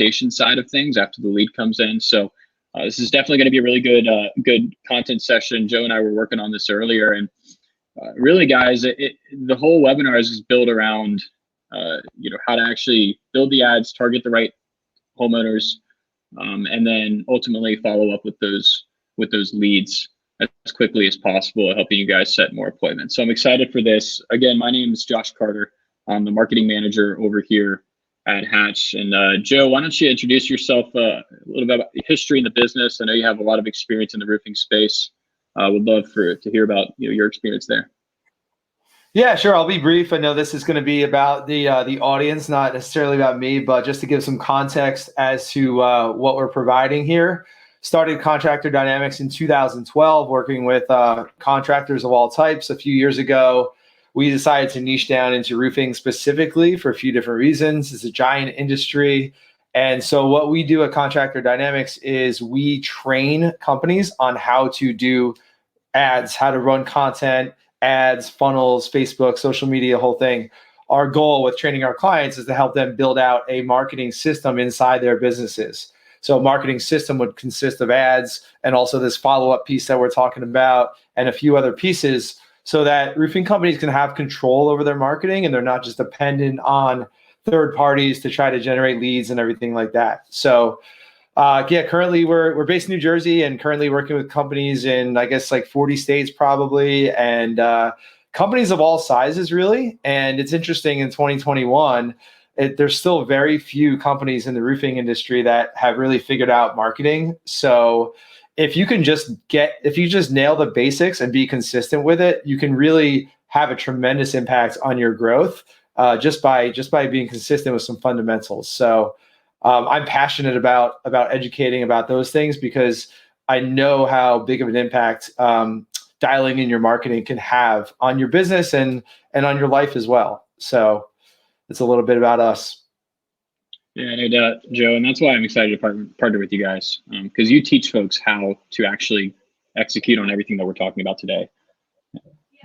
presentation side of things after the lead comes in. So this is definitely going to be a really good content session. Joe and I were working on this earlier, and really, guys, the whole webinar is built around how to actually build the ads, target the right homeowners, and then ultimately follow up with those leads as quickly as possible, helping you guys set more appointments. So I'm excited for this. Again, my name is Josh Carter. I'm the marketing manager over here at Hatch. And Joe, why don't you introduce yourself a little bit about the history in the business? I know you have a lot of experience in the roofing space. Would love to hear about your experience there. Yeah, sure. I'll be brief. I know this is going to be about the audience, not necessarily about me, but just to give some context as to what we're providing here. Started Contractor Dynamics in 2012, working with contractors of all types. A few years ago, we decided to niche down into roofing specifically for a few different reasons. It's a giant industry. And so what we do at Contractor Dynamics is we train companies on how to do ads, how to run content, ads, funnels, Facebook, social media, whole thing. Our goal with training our clients is to help them build out a marketing system inside their businesses. So a marketing system would consist of ads and also this follow-up piece that we're talking about and a few other pieces so that roofing companies can have control over their marketing and they're not just dependent on third parties to try to generate leads and everything like that. So currently we're based in New Jersey and currently working with companies in, I guess, like 40 states probably, and companies of all sizes really. And it's interesting, in 2021, there's still very few companies in the roofing industry that have really figured out marketing. So if you just nail the basics and be consistent with it, you can really have a tremendous impact on your growth just by being consistent with some fundamentals. So I'm passionate about educating about those things because I know how big of an impact dialing in your marketing can have on your business and on your life as well. So it's a little bit about us. Yeah, no doubt, Joe. And that's why I'm excited to partner with you guys, because you teach folks how to actually execute on everything that we're talking about today.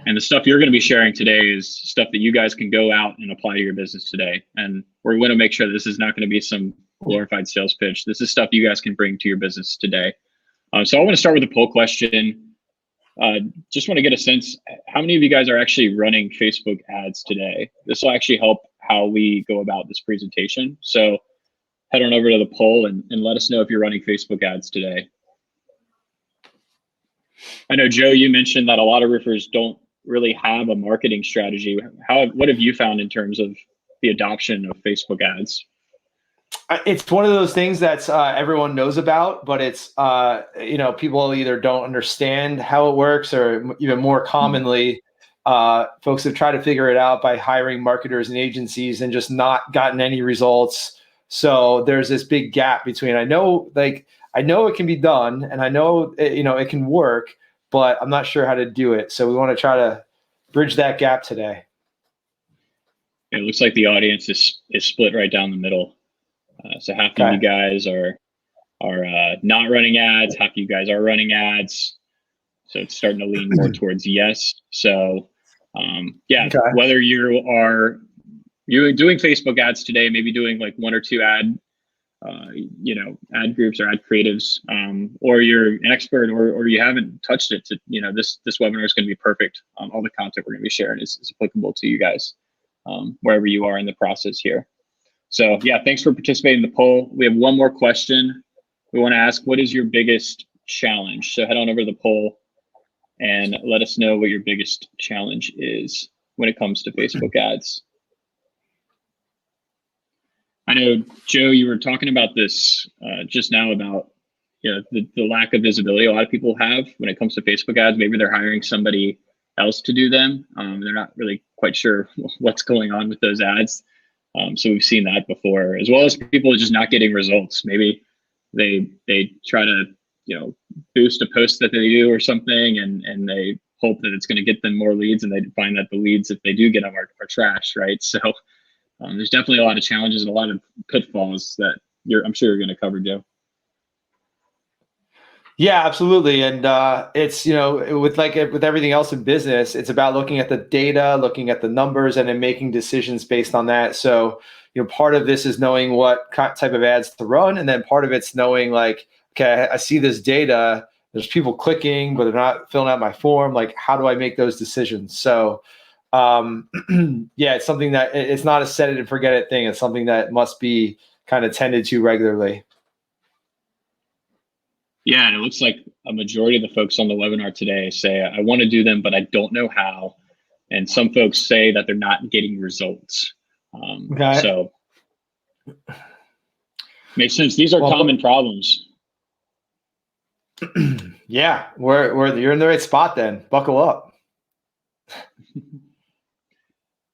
And the stuff you're going to be sharing today is stuff that you guys can go out and apply to your business today. And we're going to make sure that this is not going to be some glorified sales pitch. This is stuff you guys can bring to your business today. So I want to start with a poll question. Just want to get a sense, how many of you guys are actually running Facebook ads today? This will actually help how we go about this presentation. So head on over to the poll and let us know if you're running Facebook ads today. I know, Joe, you mentioned that a lot of roofers don't really have a marketing strategy. What have you found in terms of the adoption of Facebook ads? It's one of those things that everyone knows about, but it's, people either don't understand how it works, or even more commonly, folks have tried to figure it out by hiring marketers and agencies and just not gotten any results. So there's this big gap between, I know it can be done and I know, it can work, but I'm not sure how to do it. So we want to try to bridge that gap today. It looks like the audience is split right down the middle. So half of you guys are not running ads, half of you guys are running ads. So it's starting to lean more towards yes. So whether you're doing Facebook ads today, maybe doing like one or two ad groups or ad creatives, or you're an expert or you haven't touched it, this webinar is going to be perfect. All the content we're going to be sharing is applicable to you guys wherever you are in the process here. So yeah, thanks for participating in the poll. We have one more question. We want to ask, what is your biggest challenge? So head on over to the poll and let us know what your biggest challenge is when it comes to Facebook ads. I know, Joe, you were talking about this just now about the lack of visibility a lot of people have when it comes to Facebook ads. Maybe they're hiring somebody else to do them. They're not really quite sure what's going on with those ads. So we've seen that before, as well as people just not getting results. Maybe they try to boost a post that they do or something, and they hope that it's going to get them more leads, and they find that the leads, if they do get them, are trash, right? So there's definitely a lot of challenges and a lot of pitfalls that I'm sure you're going to cover, Joe. Yeah, absolutely. And it's, with everything else in business, it's about looking at the data, looking at the numbers, and then making decisions based on that. So, part of this is knowing what type of ads to run, and then part of it's knowing like, okay, I see this data, there's people clicking, but they're not filling out my form. Like, how do I make those decisions? So yeah, it's something that it's not a set it and forget it thing. It's something that must be kind of tended to regularly. Yeah, and it looks like a majority of the folks on the webinar today say, I want to do them, but I don't know how. And some folks say that they're not getting results. Okay. So makes sense. These are common problems. Yeah, you're in the right spot then. Buckle up.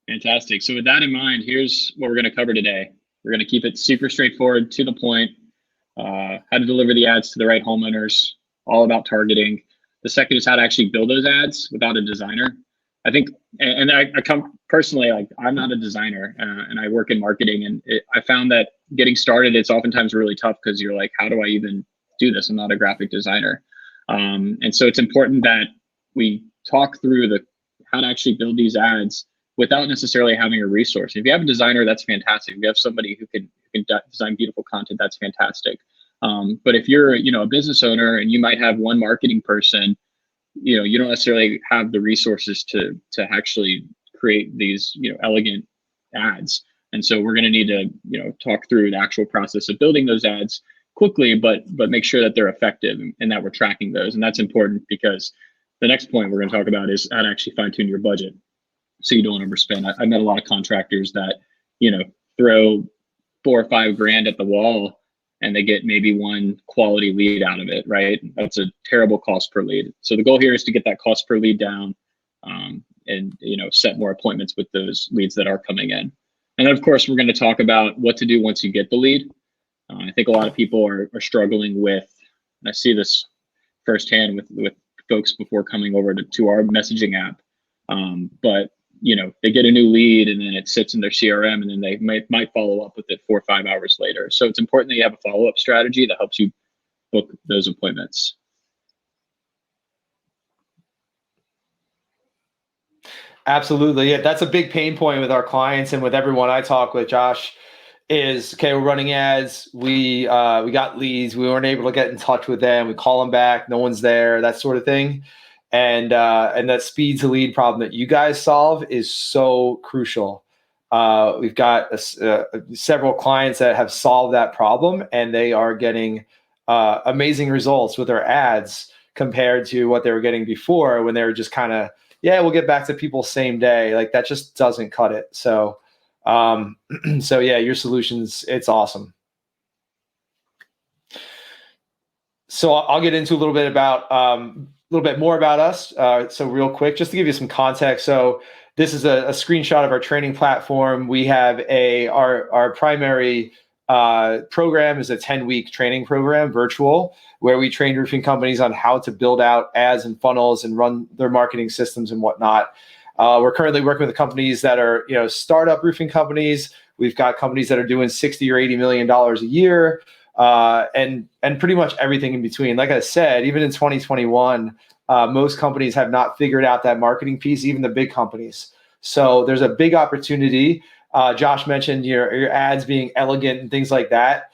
Fantastic. So with that in mind, here's what we're going to cover today. We're going to keep it super straightforward, to the point, how to deliver the ads to the right homeowners, all about targeting. The second is how to actually build those ads without a designer. I think, and I come personally, like, I'm not a designer, and I work in marketing, and I found that getting started, it's oftentimes really tough because you're like, how do I even do this? I'm not a graphic designer. And so it's important that we talk through how to actually build these ads without necessarily having a resource. If you have a designer, that's fantastic. If you have somebody who can design beautiful content, that's fantastic. But if you're, a business owner and you might have one marketing person, you don't necessarily have the resources to actually create these, elegant ads. And so we're going to need to, talk through the actual process of building those ads quickly, but make sure that they're effective and that we're tracking those. And that's important because the next point we're going to talk about is how to actually fine tune your budget so you don't overspend. I met a lot of contractors that, throw $4 or $5 grand at the wall and they get maybe one quality lead out of it, right? That's a terrible cost per lead. So the goal here is to get that cost per lead down, and set more appointments with those leads that are coming in. And then of course, we're going to talk about what to do once you get the lead. I think a lot of people are struggling with, and I see this firsthand with folks before coming over to our messaging app. But they get a new lead and then it sits in their CRM, and then they might follow up with it 4 or 5 hours later. So it's important that you have a follow-up strategy that helps you book those appointments. Absolutely. Yeah, that's a big pain point with our clients and with everyone I talk with, Josh, is, okay, we're running ads. We got leads. We weren't able to get in touch with them. We call them back. No one's there, that sort of thing. And that speed to lead problem that you guys solve is so crucial. We've got several clients that have solved that problem, and they are getting amazing results with their ads compared to what they were getting before, when they were just kind of, yeah, we'll get back to people same day. Like, that just doesn't cut it. So, so yeah, your solutions, it's awesome. So I'll get into a little bit more about us. So real quick, just to give you some context. So this is a screenshot of our training platform. We have our primary program is a 10-week training program, virtual, where we train roofing companies on how to build out ads and funnels and run their marketing systems and whatnot. We're currently working with companies that are, startup roofing companies. We've got companies that are doing $60 or $80 million a year. And pretty much everything in between. Like I said, even in 2021, most companies have not figured out that marketing piece, even the big companies. So there's a big opportunity. Josh mentioned your ads being elegant and things like that.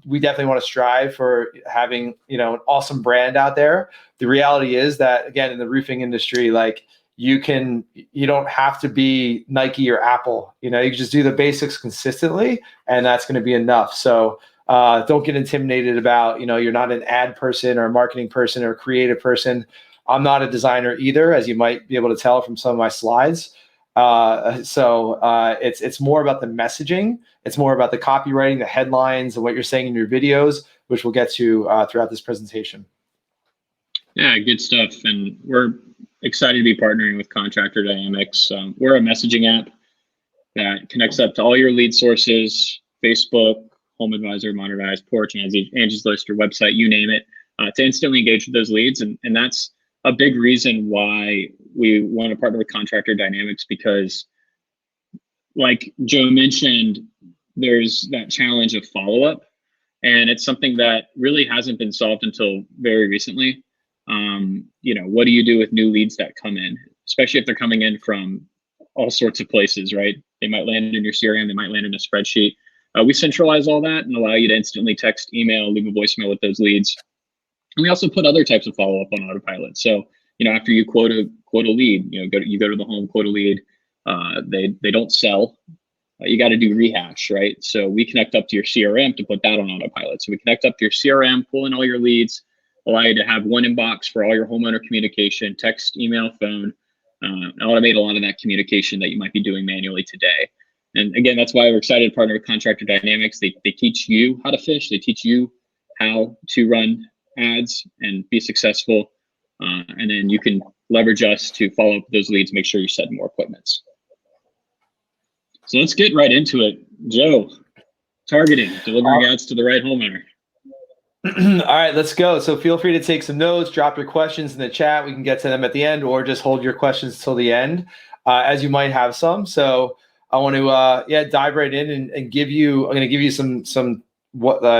We definitely want to strive for having, an awesome brand out there. The reality is that, again, in the roofing industry, like, you don't have to be Nike or Apple. You can just do the basics consistently, and that's going to be enough. So don't get intimidated about, you're not an ad person or a marketing person or a creative person. I'm not a designer either, as you might be able to tell from some of my slides. So it's more about the messaging. It's more about the copywriting, the headlines, and what you're saying in your videos, which we'll get to throughout this presentation. Yeah, good stuff. And we're excited to be partnering with Contractor Dynamics. We're a messaging app that connects up to all your lead sources: Facebook, Home Advisor, Modernize, Porch, Angie's List, your website, you name it, to instantly engage with those leads. And that's a big reason why we want to partner with Contractor Dynamics, because, like Joe mentioned, there's that challenge of follow-up, and it's something that really hasn't been solved until very recently. What do you do with new leads that come in, especially if they're coming in from all sorts of places, right? They might land in your CRM, they might land in a spreadsheet. We centralize all that and allow you to instantly text, email, leave a voicemail with those leads. And we also put other types of follow-up on autopilot. So, after you quote a lead, go to the home, quote a lead. They don't sell. You got to do rehash, right? So we connect up to your CRM to put that on autopilot. So we connect up to your CRM, pull in all your leads, allow you to have one inbox for all your homeowner communication, text, email, phone, automate a lot of that communication that you might be doing manually today. And again, that's why we're excited to partner with Contractor Dynamics. They teach you how to fish. They teach you how to run ads and be successful. And then you can leverage us to follow up those leads, make sure you're setting more appointments. So let's get right into it. Joe, targeting, delivering ads to the right homeowner. All right, let's go. So feel free to take some notes, drop your questions in the chat. We can get to them at the end, or just hold your questions till the end, as you might have some. So I want to dive right in and I'm going to give you some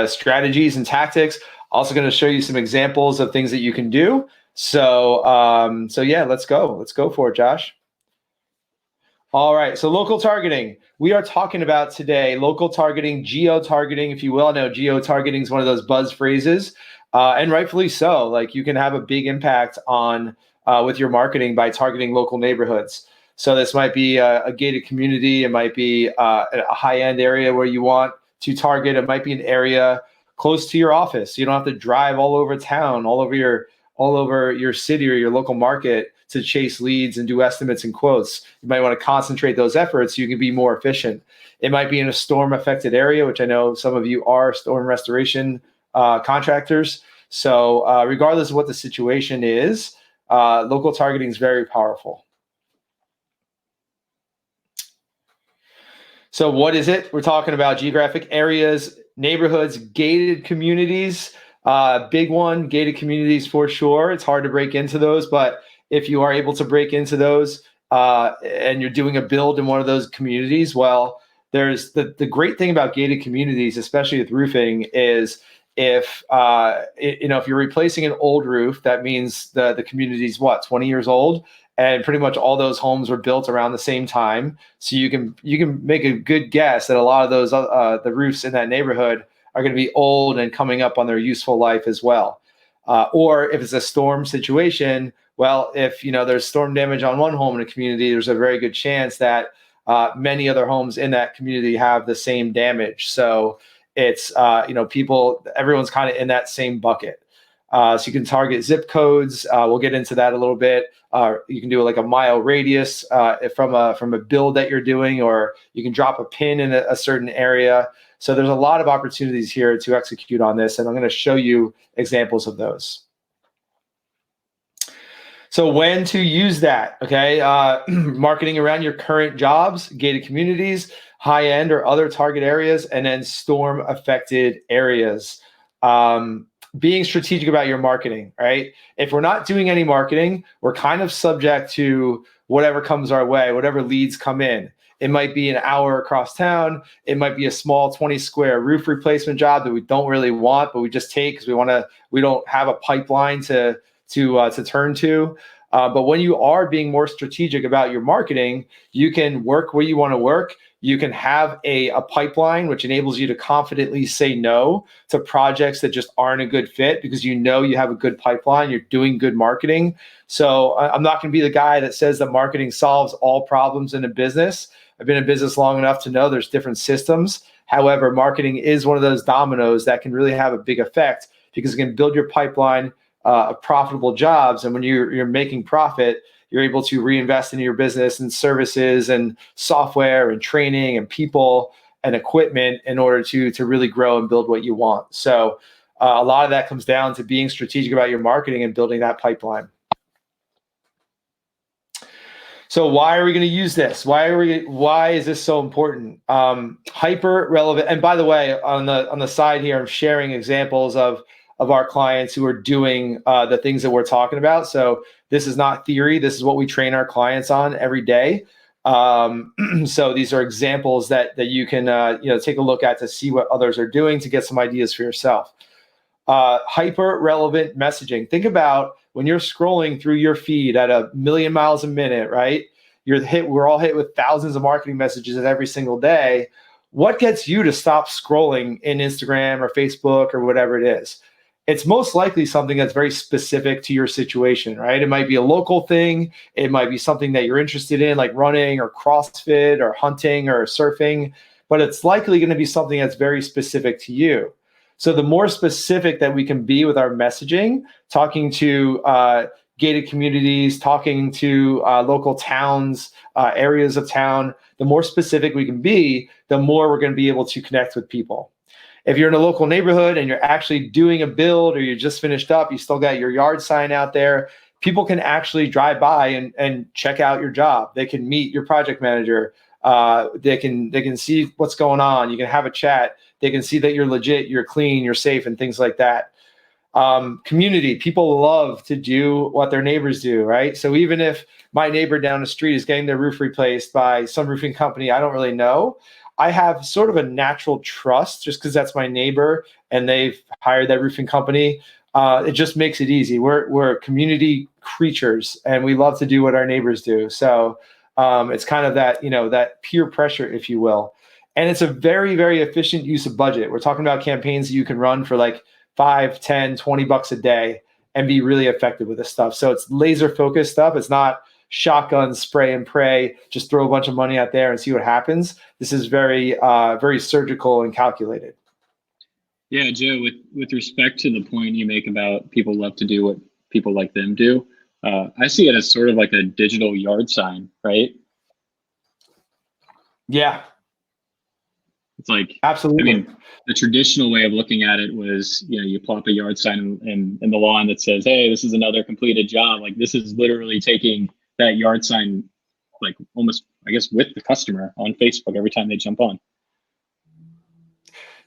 strategies and tactics. Also going to show you some examples of things that you can do. So yeah, let's go. Let's go for it, Josh. All right, so local targeting. We are talking about today local targeting, geo-targeting, if you will. I know geo-targeting is one of those buzz phrases, and rightfully so. Like, you can have a big impact on with your marketing by targeting local neighborhoods. So this might be a gated community. It might be a high-end area where you want to target. It might be an area close to your office. You don't have to drive all over town, all over your city or your local market to chase leads and do estimates and quotes. You might want to concentrate those efforts so you can be more efficient. It might be in a storm affected area, which I know some of you are storm restoration contractors. So regardless of what the situation is, local targeting is very powerful. So what is it? We're talking about geographic areas, neighborhoods, gated communities. Big one, gated communities for sure. It's hard to break into those, but if you are able to break into those and you're doing a build in one of those communities, well, there's the great thing about gated communities, especially with roofing, is if you're replacing an old roof, that means the community's 20 years old, and pretty much all those homes were built around the same time. So you can make a good guess that a lot of those the roofs in that neighborhood are going to be old and coming up on their useful life as well. Or if it's a storm situation, well, if there's storm damage on one home in a community, there's a very good chance that many other homes in that community have the same damage. So it's everyone's kind of in that same bucket. So you can target zip codes. We'll get into that a little bit. You can do like a mile radius from a build that you're doing, or you can drop a pin in a certain area. So there's a lot of opportunities here to execute on this, and I'm going to show you examples of those. So when to use that, okay? Marketing around your current jobs, gated communities, high-end or other target areas, and then storm-affected areas. Being strategic about your marketing, right? If we're not doing any marketing, we're kind of subject to whatever comes our way, whatever leads come in. It might be an hour across town. It might be a small 20-square roof replacement job that we don't really want, but we just take because we don't have a pipeline to turn to. But when you are being more strategic about your marketing, you can work where you want to work. You can have a pipeline, which enables you to confidently say no to projects that just aren't a good fit because you have a good pipeline, you're doing good marketing. So I'm not going to be the guy that says that marketing solves all problems in a business. I've been in business long enough to know there's different systems. However, marketing is one of those dominoes that can really have a big effect because it can build your pipeline of profitable jobs. And when you're making profit, you're able to reinvest in your business and services and software and training and people and equipment in order to really grow and build what you want. So a lot of that comes down to being strategic about your marketing and building that pipeline. So why are we going to use this? Why is this so important? Hyper relevant. And by the way, on the side here, I'm sharing examples of our clients who are doing the things that we're talking about. So this is not theory. This is what we train our clients on every day. So these are examples that you can take a look at to see what others are doing to get some ideas for yourself. Hyper relevant messaging. Think about when you're scrolling through your feed at 1,000,000 miles a minute, right? we're all hit with thousands of marketing messages every single day. What gets you to stop scrolling in Instagram or Facebook or whatever it is? It's most likely something that's very specific to your situation, right? It might be a local thing. It might be something that you're interested in, like running or CrossFit or hunting or surfing, but it's likely going to be something that's very specific to you. So the more specific that we can be with our messaging, talking to gated communities, talking to local towns, areas of town, the more specific we can be, the more we're going to be able to connect with people. If you're in a local neighborhood and you're actually doing a build or you just finished up, you still got your yard sign out there, people can actually drive by and check out your job. They can meet your project manager. They can see what's going on. You can have a chat. They can see that you're legit, you're clean, you're safe, and things like that. Community, people love to do what their neighbors do, right? So even if my neighbor down the street is getting their roof replaced by some roofing company I don't really know, I have sort of a natural trust just because that's my neighbor and they've hired that roofing company. It just makes it easy. We're community creatures and we love to do what our neighbors do. So it's kind of that, that peer pressure, if you will. And it's a very, very efficient use of budget. We're talking about campaigns that you can run for like $5, $10, $20 a day and be really effective with this stuff. So it's laser focused stuff. It's not shotgun spray and pray, just throw a bunch of money out there and see what happens. This is very, very surgical and calculated. Yeah, Joe, with respect to the point you make about people love to do what people like them do, I see it as sort of like a digital yard sign, right? Yeah. It's like, absolutely. I mean, the traditional way of looking at it was, you plop a yard sign in the lawn that says, hey, this is another completed job. Like this is literally taking that yard sign, like almost, I guess, with the customer on Facebook every time they jump on.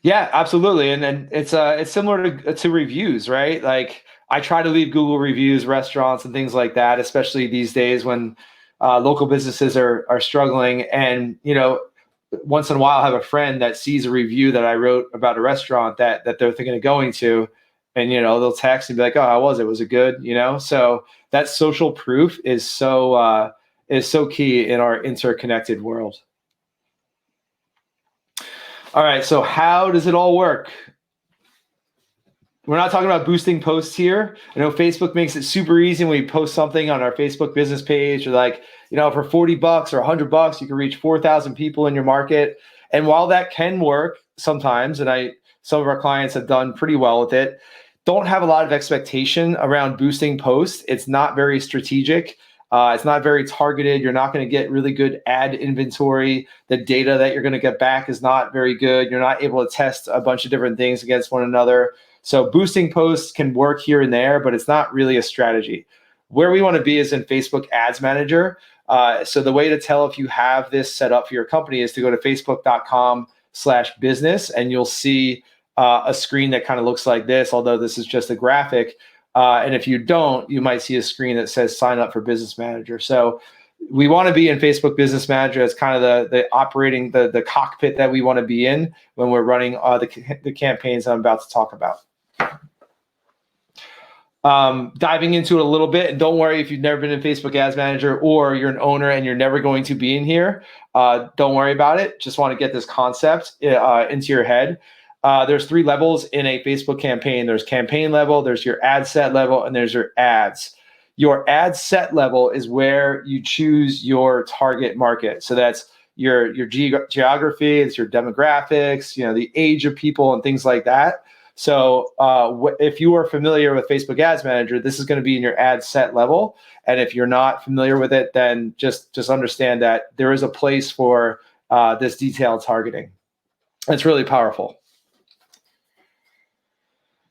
Yeah, absolutely. And then it's similar to reviews, right? Like I try to leave Google reviews, restaurants and things like that, especially these days when local businesses are struggling. And, once in a while I have a friend that sees a review that I wrote about a restaurant that they're thinking of going to. And, they'll text and be like, oh, how was it? Was it good? So that social proof is so key in our interconnected world. All right. So how does it all work? We're not talking about boosting posts here. I know Facebook makes it super easy when we post something on our Facebook business page or like, for $40 or $100, you can reach 4,000 people in your market. And while that can work sometimes, and some of our clients have done pretty well with it, don't have a lot of expectation around boosting posts. It's not very strategic. It's not very targeted. You're not going to get really good ad inventory. The data that you're going to get back is not very good. You're not able to test a bunch of different things against one another. So boosting posts can work here and there, but it's not really a strategy. Where we want to be is in Facebook Ads Manager. So the way to tell if you have this set up for your company is to go to facebook.com/business, and you'll see a screen that kind of looks like this, although this is just a graphic. And if you don't, you might see a screen that says sign up for Business Manager. So we want to be in Facebook Business Manager as kind of the operating, the cockpit that we want to be in when we're running the campaigns I'm about to talk about. Diving into it a little bit, and don't worry if you've never been in Facebook Ads Manager or you're an owner and you're never going to be in here. Don't worry about it. Just want to get this concept into your head. There's 3 levels in a Facebook campaign. There's campaign level, there's your ad set level, and there's your ads. Your ad set level is where you choose your target market. So that's your geography, it's your demographics, the age of people and things like that. So if you are familiar with Facebook Ads Manager, this is going to be in your ad set level. And if you're not familiar with it, then just understand that there is a place for this detailed targeting. It's really powerful.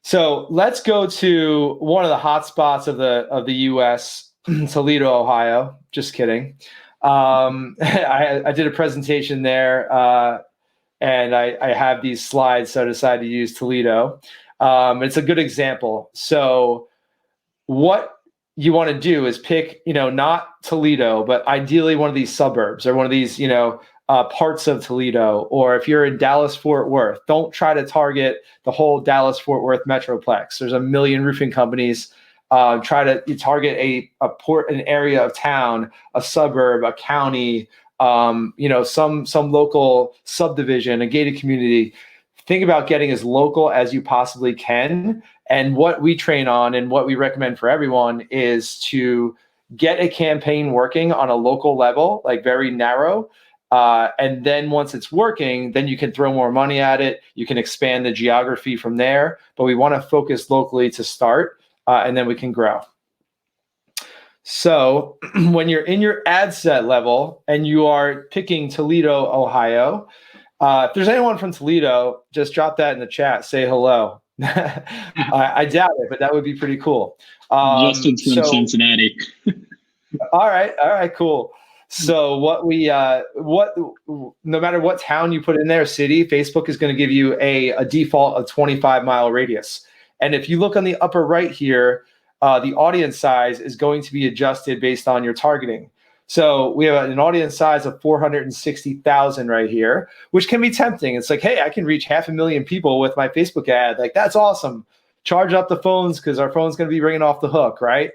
So let's go to one of the hot spots of the U.S., Toledo, Ohio. Just kidding. I did a presentation there, and I have these slides, so I decided to use Toledo. It's a good example. So what you want to do is pick, not Toledo, but ideally one of these suburbs or one of these, parts of Toledo. Or if you're in Dallas-Fort Worth, don't try to target the whole Dallas-Fort Worth metroplex. There's a million roofing companies Try to target an area of town, a suburb, a county, some local subdivision, a gated community. Think about getting as local as you possibly can. And what we train on and what we recommend for everyone is to get a campaign working on a local level, like very narrow. And then once it's working, then you can throw more money at it. You can expand the geography from there. But we want to focus locally to start, and then we can grow. So when you're in your ad set level and you are picking Toledo, Ohio, if there's anyone from Toledo, just drop that in the chat. Say hello. I doubt it, but that would be pretty cool. Justin's from Cincinnati. All right, cool. So no matter what town you put in there, city, Facebook is going to give you a default of 25-mile radius. And if you look on the upper right here, the audience size is going to be adjusted based on your targeting. So we have an audience size of 460,000 right here, which can be tempting. It's like, hey, I can reach 500,000 people with my Facebook ad. Like, that's awesome. Charge up the phones because our phone's going to be ringing off the hook, right?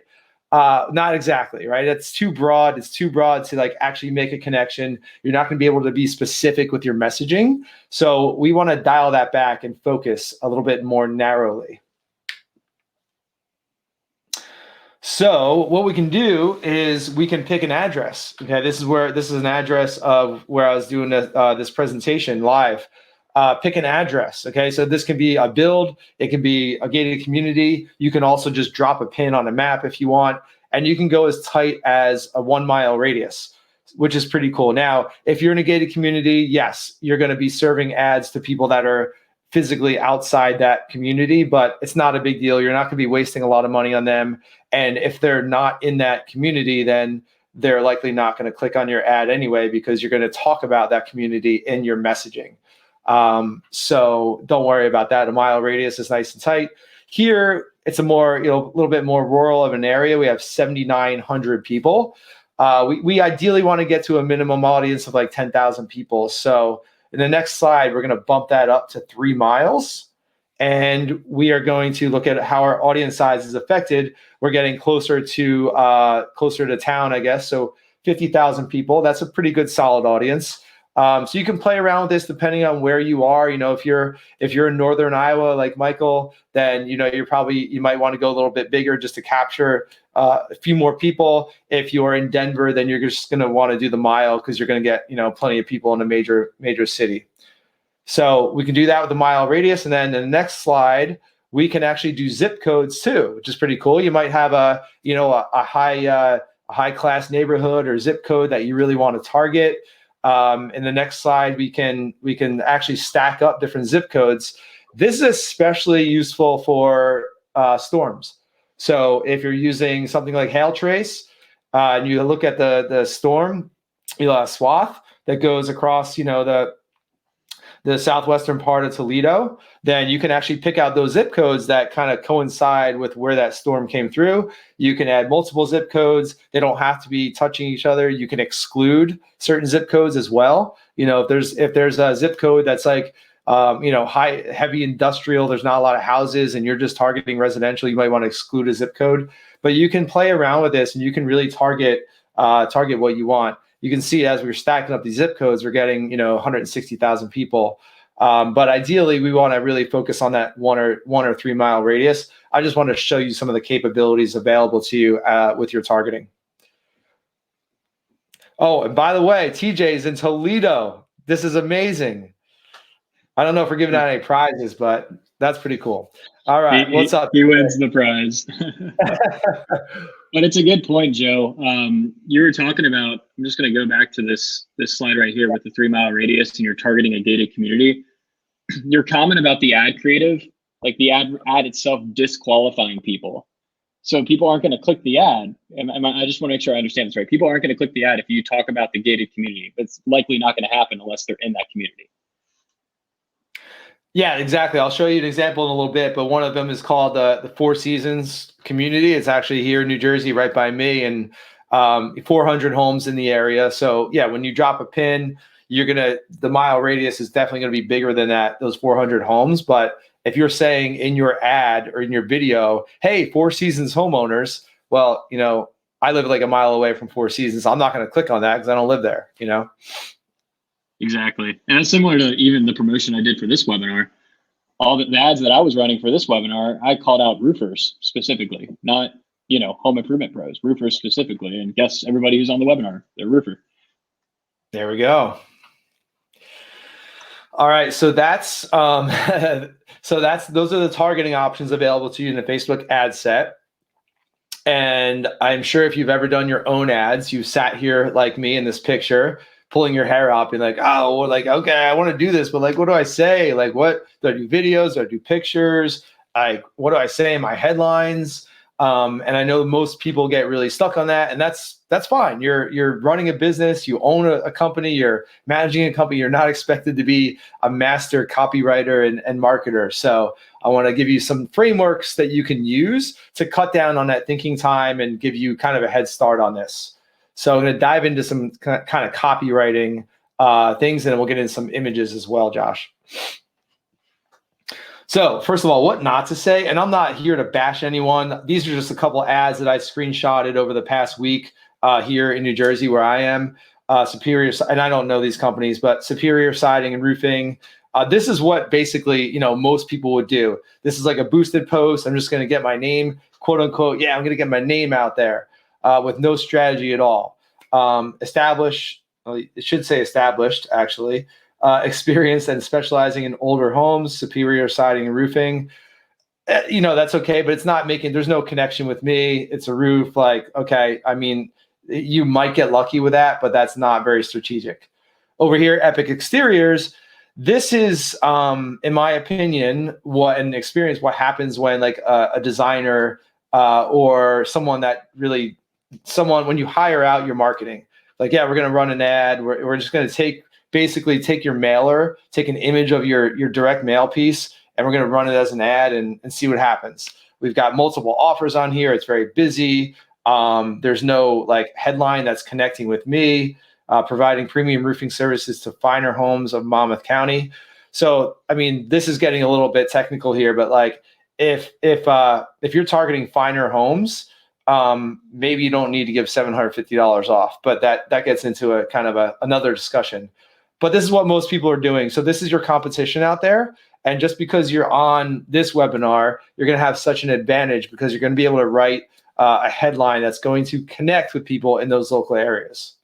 Not exactly, right? It's too broad. It's too broad to like actually make a connection. You're not going to be able to be specific with your messaging. So we want to dial that back and focus a little bit more narrowly. So what we can do is we can pick an address. Okay, this is an address of where I was doing this presentation live. Pick an address. Okay, so this can be a build. It can be a gated community. You can also just drop a pin on a map if you want, and you can go as tight as a 1 mile radius, which is pretty cool. Now, if you're in a gated community, yes, you're going to be serving ads to people that are physically outside that community, but it's not a big deal. You're not going to be wasting a lot of money on them. And if they're not in that community, then they're likely not going to click on your ad anyway, because you're going to talk about that community in your messaging. So don't worry about that. A mile radius is nice and tight. Here, it's a little bit more rural of an area. We have 7,900 people. We ideally want to get to a minimum audience of like 10,000 people. So in the next slide, we're going to bump that up to 3 miles. And we are going to look at how our audience size is affected. We're getting closer to town, I guess. So 50,000 people. That's a pretty good solid audience. So you can play around with this depending on where you are. If you're in northern Iowa like Michael, then you might want to go a little bit bigger just to capture a few more people. If you're in Denver, then you're just going to want to do the mile because you're going to get plenty of people in a major city. So we can do that with the mile radius, and then in the next slide we can actually do zip codes too, which is pretty cool. You might have a high class neighborhood or zip code that you really want to target. In the next slide, we can actually stack up different zip codes. This is especially useful for storms. So if you're using something like Hail Trace, and you look at the storm swath that goes across the southwestern part of Toledo, then you can actually pick out those zip codes that kind of coincide with where that storm came through. You can add multiple zip codes. They don't have to be touching each other. You can exclude certain zip codes as well. If there's a zip code that's like heavy industrial, there's not a lot of houses, and you're just targeting residential, you might want to exclude a zip code. But you can play around with this, and you can really target what you want. You can see as we're stacking up these zip codes, we're getting 160,000 people. But ideally, we want to really focus on that 1 or 3 mile radius. I just want to show you some of the capabilities available to you with your targeting. Oh, and by the way, TJ's in Toledo. This is amazing. I don't know if we're giving out any prizes, but that's pretty cool. All right, what's up? He wins the prize. But it's a good point, Joe. You were talking about, I'm just going to go back to this slide right here with the 3 mile radius, and you're targeting a gated community. Your comment about the ad creative, like the ad itself disqualifying people. So people aren't going to click the ad. I just want to make sure I understand this right. People aren't going to click the ad if you talk about the gated community. It's likely not going to happen unless they're in that community. Yeah, exactly. I'll show you an example in a little bit, but one of them is called the Four Seasons community. It's actually here in New Jersey, right by me, and 400 homes in the area. So yeah, when you drop a pin, the mile radius is definitely going to be bigger than those 400 homes. But if you're saying in your ad or in your video, hey, Four Seasons homeowners, well, I live like a mile away from Four Seasons. I'm not going to click on that because I don't live there, Exactly. And that's similar to even the promotion I did for this webinar. All the ads that I was running for this webinar, I called out roofers specifically, not, home improvement pros, roofers specifically. And guess everybody who's on the webinar, they're a roofer. There we go. All right. So that's, those are the targeting options available to you in the Facebook ad set. And I'm sure if you've ever done your own ads, you've sat here like me in this picture, pulling your hair out, being like, oh, well, like, okay, I want to do this, but like, what do I say? Like, what do I do? Videos? Do I do pictures? What do I say in my headlines? And I know most people get really stuck on that, and that's fine. You're running a business, you own a company, you're managing a company. You're not expected to be a master copywriter and marketer. So I want to give you some frameworks that you can use to cut down on that thinking time and give you kind of a head start on this. So I'm going to dive into some kind of copywriting things, and then we'll get into some images as well, Josh. So first of all, what not to say, and I'm not here to bash anyone. These are just a couple ads that I screenshotted over the past week here in New Jersey where I am. Superior, and I don't know these companies, but Superior Siding and Roofing. This is what basically, most people would do. This is like a boosted post. I'm just going to get my name, quote unquote. Yeah, I'm going to get my name out there with no strategy at all. Established, well, it should say established, actually. Experienced and specializing in older homes, Superior Siding and Roofing. That's okay, but it's not there's no connection with me. It's a roof. Like, okay, I mean, you might get lucky with that, but that's not very strategic. Over here, Epic Exteriors. This is, in my opinion, what happens when like a designer or someone when you hire out your marketing, like, yeah, we're going to run an ad. We're just going to basically take your mailer, take an image of your direct mail piece, and we're going to run it as an ad and see what happens. We've got multiple offers on here. It's very busy. There's no like headline that's connecting with me, providing premium roofing services to finer homes of Monmouth County. So, I mean, this is getting a little bit technical here, but like if you're targeting finer homes, maybe you don't need to give $750 off, but that gets into a kind of another discussion. But this is what most people are doing. So this is your competition out there. And just because you're on this webinar, you're going to have such an advantage because you're going to be able to write a headline that's going to connect with people in those local areas.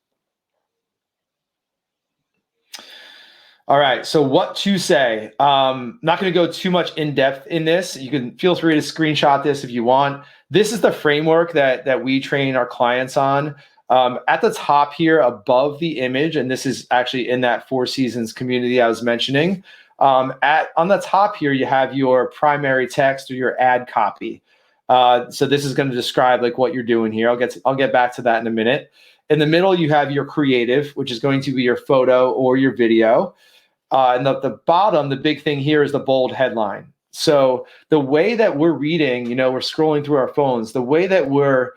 All right. So what to say? Not going to go too much in depth in this. You can feel free to screenshot this if you want. This is the framework that we train our clients on. At the top here above the image, and this is actually in that Four Seasons community I was mentioning, on the top here, you have your primary text or your ad copy. So this is going to describe like what you're doing here. I'll get back to that in a minute. In the middle, you have your creative, which is going to be your photo or your video. And the bottom, the big thing here is the bold headline. So the way that we're reading, we're scrolling through our phones, the way that we're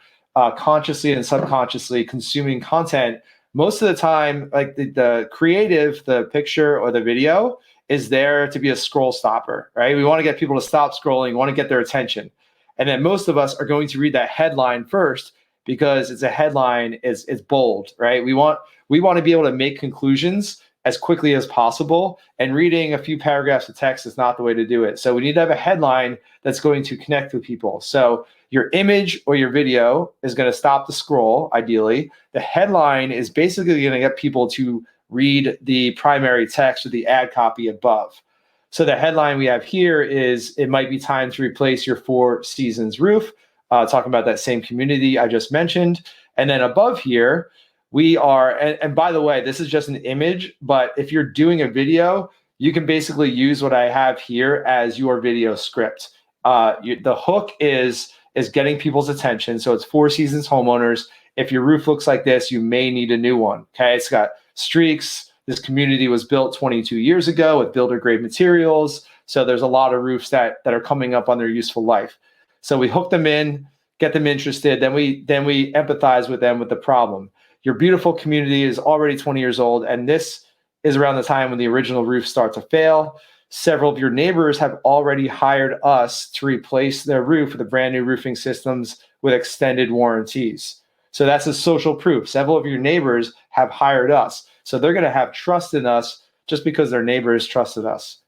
consciously and subconsciously consuming content, most of the time, like the creative, the picture or the video is there to be a scroll stopper, right? We want to get people to stop scrolling, we want to get their attention. And then most of us are going to read that headline first because it's a headline, it's bold, right? We want to be able to make conclusions as quickly as possible, and reading a few paragraphs of text is not the way to do it. So we need to have a headline that's going to connect with people. So your image or your video is going to stop the scroll, ideally. The headline is basically going to get people to read the primary text or the ad copy above. So the headline we have here is, it might be time to replace your Four Seasons roof, talking about that same community I just mentioned. And then above here, we are, and by the way, this is just an image, but if you're doing a video, you can basically use what I have here as your video script. The hook is getting people's attention. So it's Four Seasons homeowners. If your roof looks like this, you may need a new one. Okay, it's got streaks. This community was built 22 years ago with builder grade materials. So there's a lot of roofs that are coming up on their useful life. So we hook them in, get them interested, then we empathize with them with the problem. Your beautiful community is already 20 years old, and this is around the time when the original roofs start to fail. several of your neighbors have already hired us to replace their roof with a brand new roofing systems with extended warranties. So that's a social proof. Several of your neighbors have hired us. So they're going to have trust in us just because their neighbors trusted us.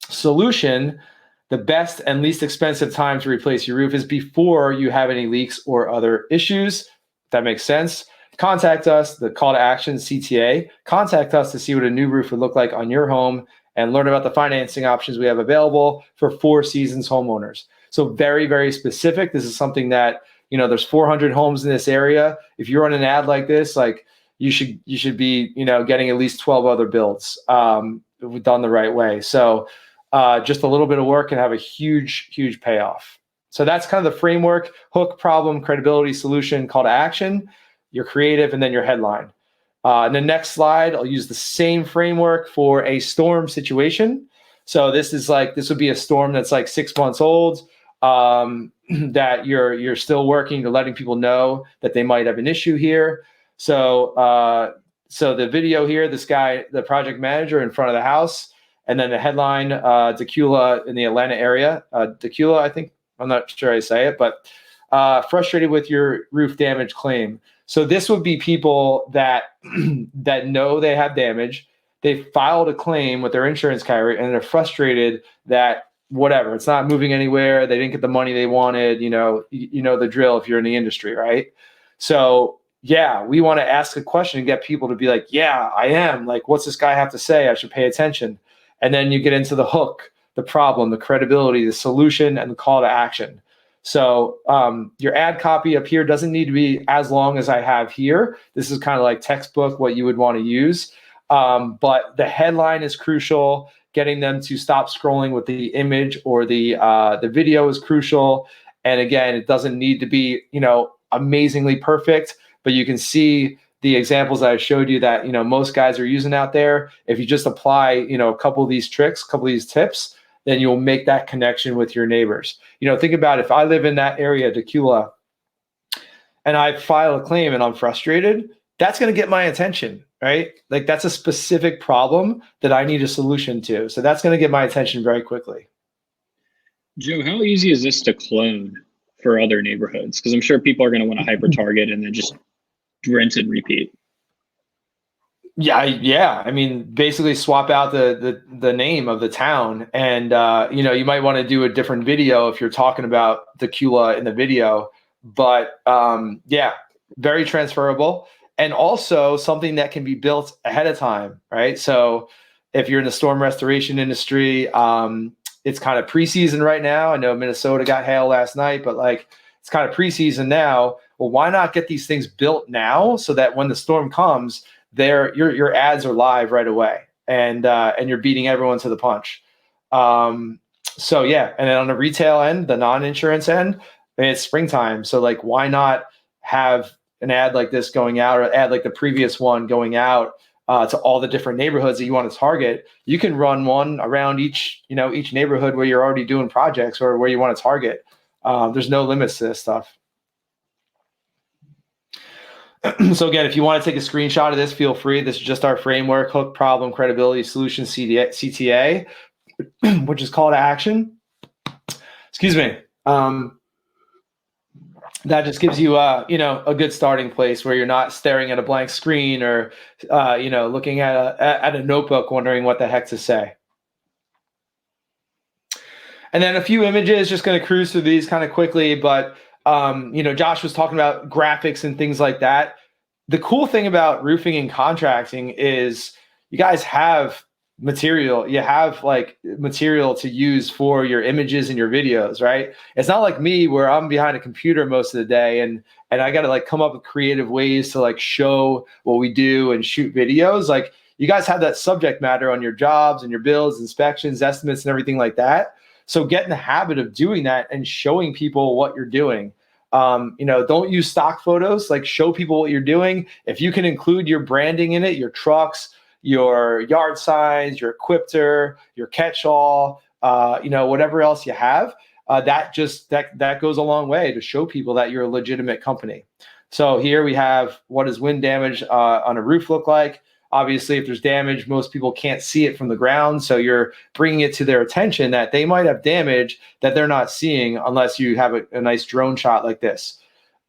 Solution, the best and least expensive time to replace your roof is before you have any leaks or other issues. That makes sense. Contact us, the call to action, CTA. Contact us to see what a new roof would look like on your home and learn about the financing options we have available for Four Seasons homeowners. So very, very specific. This is something that, there's 400 homes in this area. If you're on an ad like this, like you should be, getting at least 12 other builds done the right way. So just a little bit of work can have a huge, huge payoff. So that's kind of the framework: hook, problem, credibility, solution, call to action, your creative, and then your headline. In the next slide, I'll use the same framework for a storm situation. So this would be a storm that's like 6 months old, that you're still working, you're letting people know that they might have an issue here. So the video here, this guy, the project manager in front of the house, and then the headline, Tequila in the Atlanta area. Tequila, I think, I'm not sure how I say it, but frustrated with your roof damage claim. So this would be people that that know they have damage. They filed a claim with their insurance carrier, and they're frustrated that whatever, it's not moving anywhere. They didn't get the money they wanted. You know the drill if you're in the industry, right? So yeah, we want to ask a question and get people to be like, yeah, I am. Like, what's this guy have to say? I should pay attention. And then you get into the hook, the problem, the credibility, the solution, and the call to action. So your ad copy up here doesn't need to be as long as I have here. This is kind of like textbook, what you would want to use. But the headline is crucial. Getting them to stop scrolling with the image or the video is crucial. And again, it doesn't need to be, amazingly perfect, but you can see the examples that I showed you that, most guys are using out there. If you just apply, a couple of these tricks, a couple of these tips, then you'll make that connection with your neighbors. Think about if I live in that area, Tequila, and I file a claim and I'm frustrated, that's going to get my attention, right? Like that's a specific problem that I need a solution to. So that's going to get my attention very quickly. Joe, how easy is this to clone for other neighborhoods? Because I'm sure people are going to want to hyper target and then just rinse and repeat. Yeah. I mean, basically swap out the name of the town, and you might want to do a different video if you're talking about Tequila in the video. But very transferable, and also something that can be built ahead of time, right? So if you're in the storm restoration industry, it's kind of preseason right now. I know Minnesota got hail last night, but like it's kind of preseason now. Well, why not get these things built now so that when the storm comes, your ads are live right away, and you're beating everyone to the punch. So yeah, and then on the retail end, the non-insurance end, it's springtime. So like, why not have an ad like this going out, or ad like the previous one going out to all the different neighborhoods that you want to target? You can run one around each neighborhood where you're already doing projects or where you want to target. There's no limits to this stuff. So again, if you want to take a screenshot of this, feel free. This is just our framework: hook, problem, credibility, solution, CTA, which is call to action. Excuse me. That just gives you, a good starting place where you're not staring at a blank screen or, looking at a notebook wondering what the heck to say. And then a few images, just going to cruise through these kind of quickly, but Josh was talking about graphics and things like that. The cool thing about roofing and contracting is you guys have material. You have like material to use for your images and your videos, right? It's not like me where I'm behind a computer most of the day and I got to like come up with creative ways to like show what we do and shoot videos. Like you guys have that subject matter on your jobs and your bills, inspections, estimates, and everything like that. So get in the habit of doing that and showing people what you're doing. Don't use stock photos, like show people what you're doing. If you can include your branding in it, your trucks, your yard signs, your equipter, your catch-all, whatever else you have, that goes a long way to show people that you're a legitimate company. So here we have, what does wind damage on a roof look like? Obviously, if there's damage, most people can't see it from the ground. So you're bringing it to their attention that they might have damage that they're not seeing unless you have a nice drone shot like this.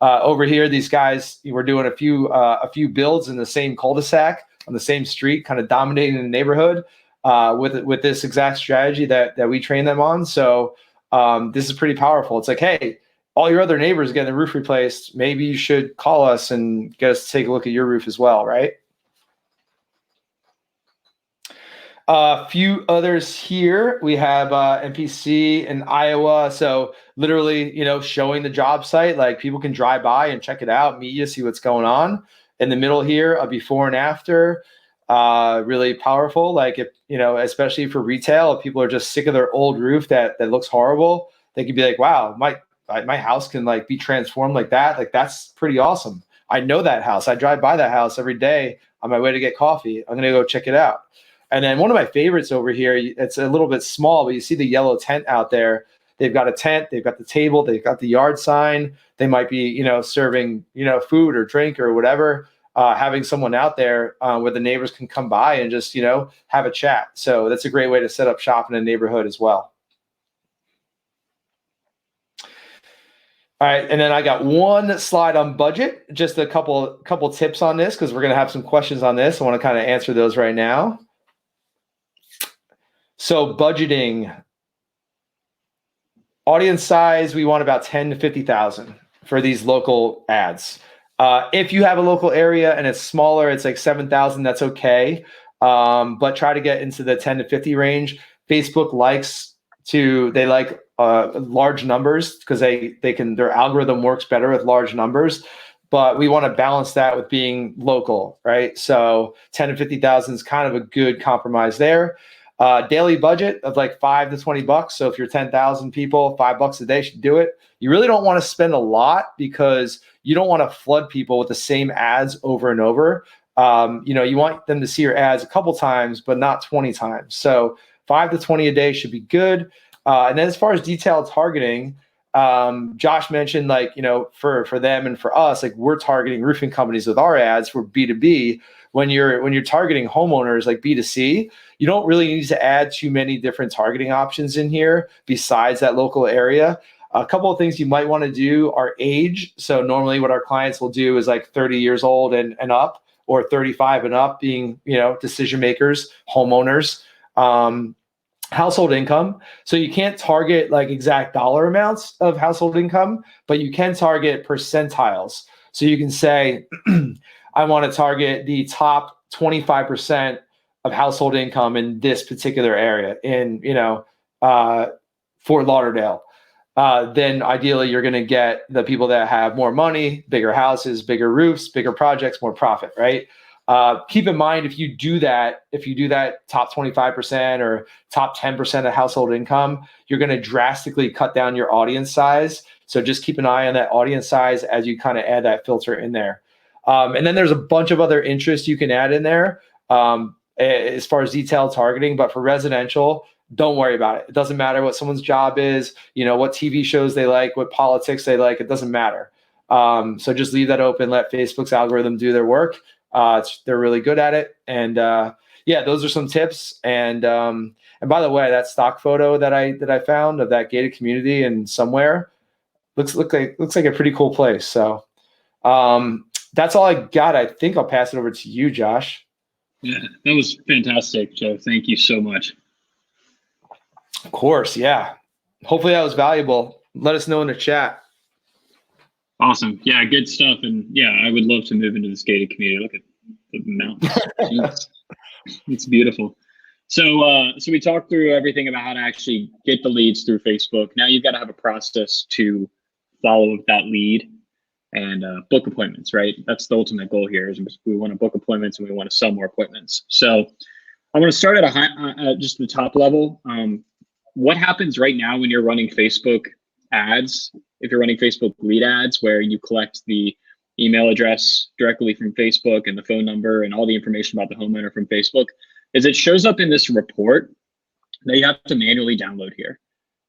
Over here, these guys were doing a few builds in the same cul-de-sac on the same street, kind of dominating the neighborhood with this exact strategy that we train them on. So this is pretty powerful. It's like, hey, all your other neighbors getting the roof replaced, maybe you should call us and get us to take a look at your roof as well, right? A few others here. We have NPC in Iowa. So literally, showing the job site, like people can drive by and check it out, meet you, see what's going on. In the middle here, a before and after, really powerful. Like if, especially for retail, if people are just sick of their old roof that looks horrible, they could be like, wow, my house can like be transformed like that. Like that's pretty awesome. I know that house. I drive by that house every day on my way to get coffee. I'm going to go check it out. And then one of my favorites over here, it's a little bit small, but you see the yellow tent out there. They've got a tent, they've got the table, they've got the yard sign. They might be, serving, food or drink or whatever, having someone out there where the neighbors can come by and just, have a chat. So that's a great way to set up shop in a neighborhood as well. All right, and then I got one slide on budget, just a couple tips on this because we're going to have some questions on this. I want to kind of answer those right now. So budgeting, audience size, we want about 10 to 50,000 for these local ads. If you have a local area and it's smaller, it's like 7,000, that's okay. But try to get into the 10 to 50 range. Facebook they like large numbers because their algorithm works better with large numbers. But we want to balance that with being local, right? So 10 to 50,000 is kind of a good compromise there. Daily budget of like $5 to $20. So if you're 10,000 people, $5 a day should do it. You really don't want to spend a lot because you don't want to flood people with the same ads over and over. You want them to see your ads a couple times, but not 20 times. So 5 to 20 a day should be good. And then as far as detailed targeting, Josh mentioned for them and for us, like we're targeting roofing companies with our ads for B2B. When you're targeting homeowners like B2C, you don't really need to add too many different targeting options in here besides that local area. A couple of things you might want to do are age. So normally what our clients will do is like 30 years old and up, or 35 and up being, decision makers, homeowners. Household income. So you can't target like exact dollar amounts of household income, but you can target percentiles. So you can say, I want to target the top 25% of household income in this particular area in, Fort Lauderdale. Then ideally you're going to get the people that have more money, bigger houses, bigger roofs, bigger projects, more profit, right? Keep in mind, if you do that top 25% or top 10% of household income, you're going to drastically cut down your audience size. So just keep an eye on that audience size as you kind of add that filter in there. And then there's a bunch of other interests you can add in there as far as detailed targeting. But for residential, don't worry about it. It doesn't matter what someone's job is, what TV shows they like, what politics they like. It doesn't matter. So just leave that open. Let Facebook's algorithm do their work. They're really good at it. And those are some tips. And by the way, that stock photo that I found of that gated community in somewhere looks like a pretty cool place. So that's all I got. I think I'll pass it over to you, Josh. Yeah, that was fantastic, Joe. Thank you so much. Of course. Yeah. Hopefully that was valuable. Let us know in the chat. Awesome. Yeah, good stuff. And yeah, I would love to move into this gated community. Look at the mountains. It's beautiful. So we talked through everything about how to actually get the leads through Facebook. Now you've got to have a process to follow that lead and book appointments, right? That's the ultimate goal here. Is we want to book appointments and we want to sell more appointments. So I want to start at just the top level. What happens right now when you're running Facebook ads? If you're running Facebook lead ads where you collect the email address directly from Facebook and the phone number and all the information about the homeowner from Facebook, is it shows up in this report that you have to manually download here.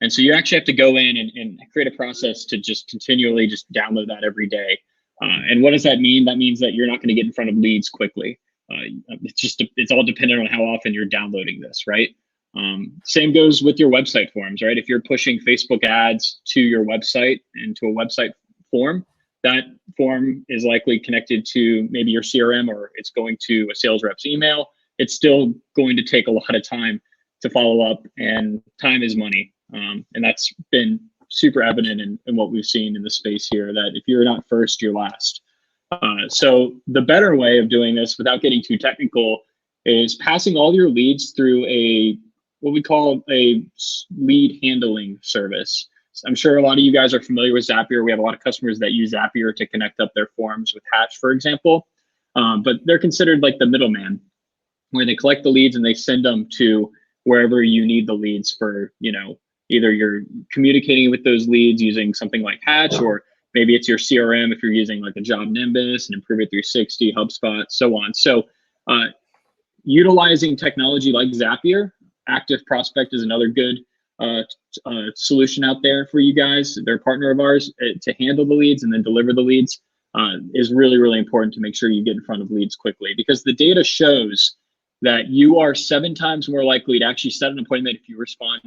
And so you actually have to go in and create a process to just continually just download that every day. And what does that mean? That means that you're not going to get in front of leads quickly. It's all dependent on how often you're downloading this, right? Same goes with your website forms, right? If you're pushing Facebook ads to your website and to a website form, that form is likely connected to maybe your CRM, or it's going to a sales rep's email. It's still going to take a lot of time to follow up, and time is money. And that's been super evident in what we've seen in the space here, that if you're not first, you're last. So the better way of doing this without getting too technical is passing all your leads through what we call a lead handling service. I'm sure a lot of you guys are familiar with Zapier. We have a lot of customers that use Zapier to connect up their forms with Hatch, for example. But they're considered like the middleman, where they collect the leads and they send them to wherever you need the leads for, either you're communicating with those leads using something like Hatch, or maybe it's your CRM if you're using like a Job Nimbus, and Improve It 360, HubSpot, so on. So utilizing technology like Zapier, Active Prospect is another good solution out there for you guys. They're a partner of ours to handle the leads and then deliver the leads is really, really important to make sure you get in front of leads quickly, because the data shows that you are 7 times more likely to actually set an appointment if you respond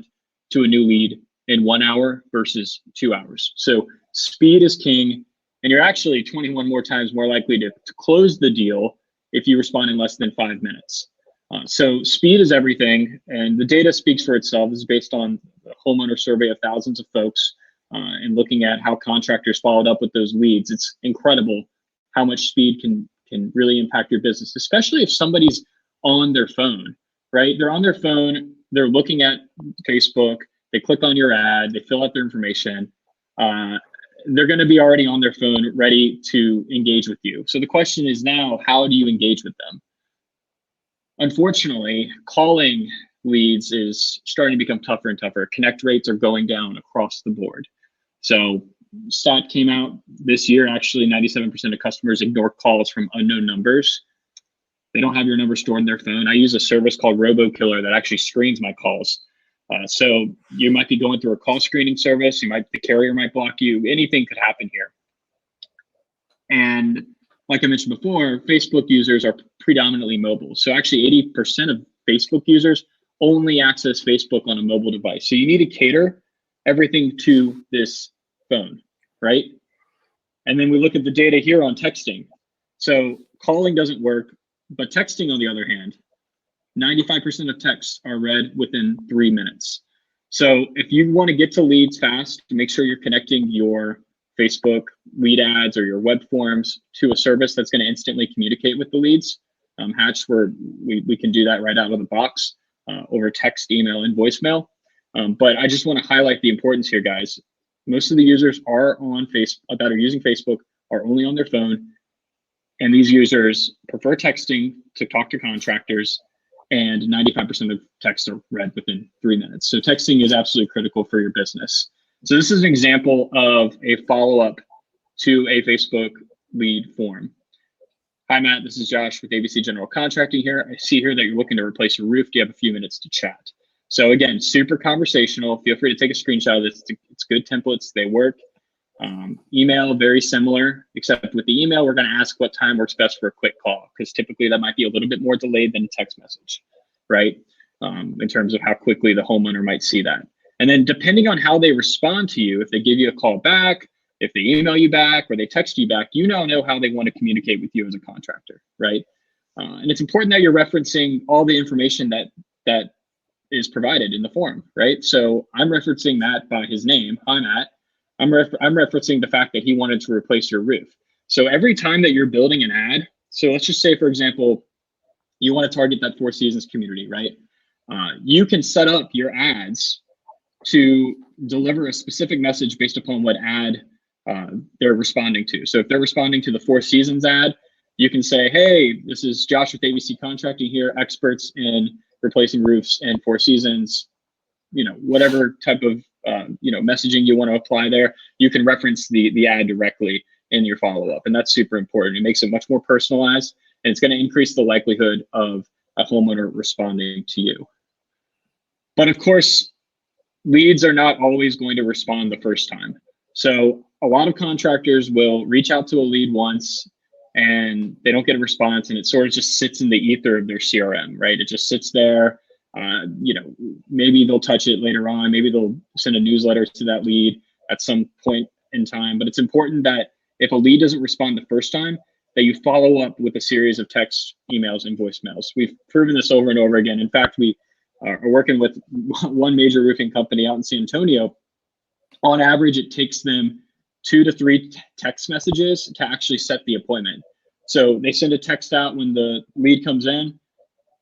to a new lead in 1 hour versus 2 hours. So speed is king, and you're actually 21 more times more likely to close the deal if you respond in less than 5 minutes. So speed is everything, and the data speaks for itself. This is based on a homeowner survey of thousands of folks and looking at how contractors followed up with those leads. It's incredible how much speed can really impact your business, especially if somebody's on their phone, right? They're on their phone, they're looking at Facebook, they click on your ad, they fill out their information. They're going to be already on their phone ready to engage with you. So the question is now, how do you engage with them? Unfortunately, calling leads is starting to become tougher and tougher. Connect rates are going down across the board. So stat came out this year, actually 97% of customers ignore calls from unknown numbers. They don't have your number stored in their phone. I use a service called RoboKiller that actually screens my calls. So you might be going through a call screening service. The carrier might block you. Anything could happen here. And like I mentioned before, Facebook users are predominantly mobile. So actually 80% of Facebook users only access Facebook on a mobile device. So you need to cater everything to this phone, right? And then we look at the data here on texting. So calling doesn't work, but texting, on the other hand, 95% of texts are read within 3 minutes. So if you want to get to leads fast, make sure you're connecting your Facebook lead ads or your web forms to a service that's going to instantly communicate with the leads. Hatch, where we can do that right out of the box over text, email, and voicemail. But I just want to highlight the importance here, guys. Most of the users are on Facebook that are using Facebook are only on their phone, and these users prefer texting to talk to contractors, and 95% of texts are read within 3 minutes. So texting is absolutely critical for your business. So this is an example of a follow-up to a Facebook lead form. Hi, Matt. This is Josh with ABC General Contracting here. I see here that you're looking to replace your roof. Do you have a few minutes to chat? So again, super conversational. Feel free to take a screenshot of this. It's good templates. They work. Email, very similar, except with the email, we're going to ask what time works best for a quick call, because typically that might be a little bit more delayed than a text message, right? In terms of how quickly the homeowner might see that. And then depending on how they respond to you, if they give you a call back, if they email you back, or they text you back, you now know how they want to communicate with you as a contractor, right? And it's important that you're referencing all the information that is provided in the form, right? So I'm referencing Matt by his name. Hi, Matt. I'm referencing the fact that he wanted to replace your roof. So every time that you're building an ad, so let's just say, for example, you want to target that Four Seasons community, right? You can set up your ads to deliver a specific message based upon what ad they're responding to. So if they're responding to the Four Seasons ad, you can say, hey, this is Josh with ABC Contracting here, experts in replacing roofs and Four Seasons, whatever type of messaging you want to apply there, you can reference the ad directly in your follow-up. And that's super important. It makes it much more personalized, and it's going to increase the likelihood of a homeowner responding to you. But of course, leads are not always going to respond the first time. So a lot of contractors will reach out to a lead once and they don't get a response, and it sort of just sits in the ether of their CRM, right? It just sits there. Maybe they'll touch it later on. Maybe they'll send a newsletter to that lead at some point in time. But it's important that if a lead doesn't respond the first time, that you follow up with a series of texts, emails, and voicemails. We've proven this over and over again. In fact, we are working with one major roofing company out in San Antonio. On average, it takes them 2 to 3 text messages to actually set the appointment. So they send a text out when the lead comes in.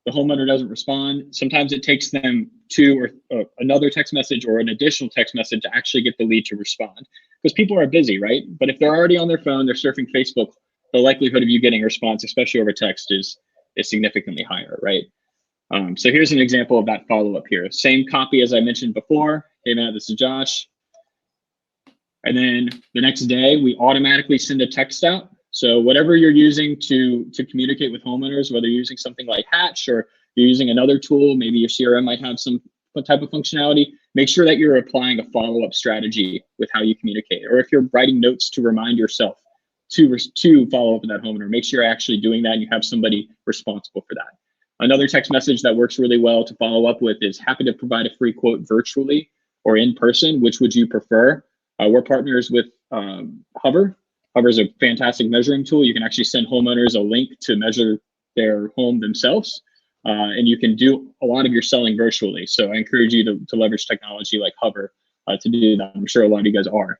The homeowner doesn't respond. Sometimes it takes them 2 or another text message or an additional text message to actually get the lead to respond, because people are busy, right? But if they're already on their phone, they're surfing Facebook, the likelihood of you getting a response, especially over text, is significantly higher, right? So here's an example of that follow-up here. Same copy as I mentioned before. Hey, Matt, this is Josh. And then the next day, we automatically send a text out. So whatever you're using to communicate with homeowners, whether you're using something like Hatch or you're using another tool, maybe your CRM might have some type of functionality, make sure that you're applying a follow-up strategy with how you communicate. Or if you're writing notes to remind yourself to follow up with that homeowner, make sure you're actually doing that and you have somebody responsible for that. Another text message that works really well to follow up with is happy to provide a free quote virtually or in person. Which would you prefer? We're partners with Hover. Hover is a fantastic measuring tool. You can actually send homeowners a link to measure their home themselves, and you can do a lot of your selling virtually. So I encourage you to leverage technology like Hover to do that. I'm sure a lot of you guys are.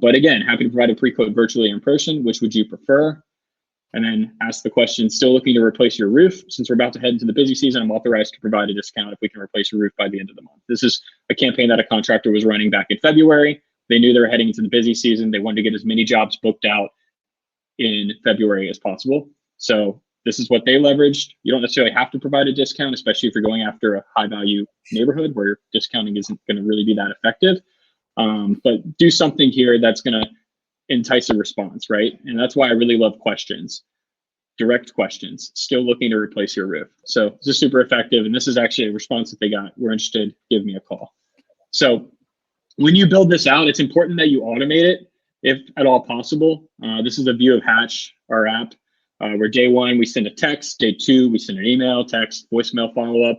But again, happy to provide a pre-quote virtually or in person. Which would you prefer? And then ask the question, still looking to replace your roof? Since we're about to head into the busy season, I'm authorized to provide a discount if we can replace your roof by the end of the month. This is a campaign that a contractor was running back in February. They knew they were heading into the busy season. They wanted to get as many jobs booked out in February as possible. So this is what they leveraged. You don't necessarily have to provide a discount, especially if you're going after a high value neighborhood where discounting isn't going to really be that effective. But do something here that's going to entice a response, right? And that's why I really love questions, direct questions. Still looking to replace your roof. So this is super effective. And this is actually a response that they got. We're interested, give me a call. So when you build this out, it's important that you automate it if at all possible. This is a view of Hatch, our app, where day 1, we send a text. Day 2, we send an email, text, voicemail follow-up.